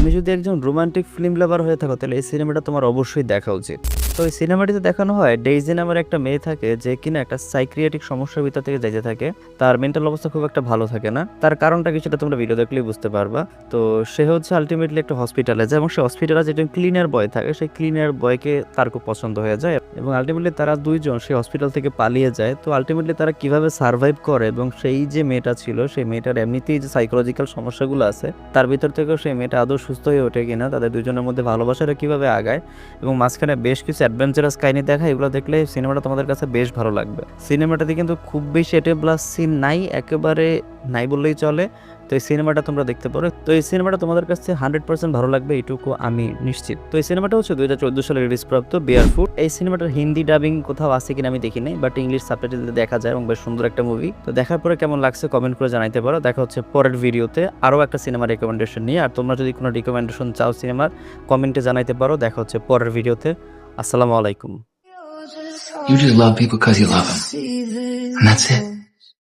তুমি যদি একজন রোমান্টিক ফিল্ম লাভার হয়ে থাকো তাহলে এই সিনেমাটা তোমার অবশ্যই দেখা উচিত। তো এই সিনেমাটিতে দেখানো হয় ডেইজি নামের একটা মেয়ে থাকে যে কিনা একটা সাইক্রিয়াটিক সমস্যার ভিতর থেকে যেতে থাকে। তার মেন্টাল অবস্থা খুব একটা ভালো থাকে না। তার কারণটা কি সেটা তোমরা ভিডিও দেখলেই বুঝতে পারবা। তো সে হচ্ছে আলটিমেটলি একটা হসপিটালে যায় এবং সে হসপিটালে যে একজন ক্লিনার বয় থাকে সেই ক্লিনার বয়কে তার খুব পছন্দ হয়ে যায় এবং আলটিমেটলি তারা দুইজন সেই হসপিটাল থেকে পালিয়ে যায়। তো আলটিমেটলি তারা কিভাবে সার্ভাইভ করে এবং সেই যে মেয়েটা ছিল সেই মেয়েটার এমনিতেই যে সাইকোলজিক্যাল সমস্যাগুলো আছে তার ভিতর থেকেও সেই মেয়েটা আদৌ সুস্থ হয়ে ওঠে কিনা, তাদের দুজনের মধ্যে ভালোবাসাটা কিভাবে আগায় এবং মাঝখানে বেশ কিছু অ্যাডভেঞ্চারাস কাহিনী দেখা, এগুলো দেখলে সিনেমাটা তোমাদের কাছে বেশ ভালো লাগবে। সিনেমাটাতে কিন্তু খুব বেশি প্লাস সিন নাই, একেবারে নাই বললেই চলে। তো এই সিনেমাটা তোমরা দেখতে পারো। তো এই সিনেমাটা তোমাদের কাছে 100% ভালো লাগবে এটুকু আমি নিশ্চিত। তো এই সিনেমাটা হচ্ছে 2014 সালে রিলিজ প্রাপ্ত বেয়ারফুট। এই সিনেমাটার হিন্দি ডাবিং কোথাও আছে কিনা আমি দেখি নাই, বাট ইংলিশ সাবটাইটেল দেখা যায় এবং বেশ সুন্দর একটা মুভি। তো দেখার পরে কেমন লাগছে কমেন্ট করে জানাইতে পারো। দেখা হচ্ছে পরের ভিডিওতে আরও একটা সিনেমা রেকমেন্ডেশন নিয়ে। আর তোমরা যদি কোনো রিকমেন্ডেশন চাও সিনেমার, কমেন্টে জানাইতে পারো। দেখা হচ্ছে পরের ভিডিওতে। আসসালামু আলাইকুম। You just love people because you love them. And that's it.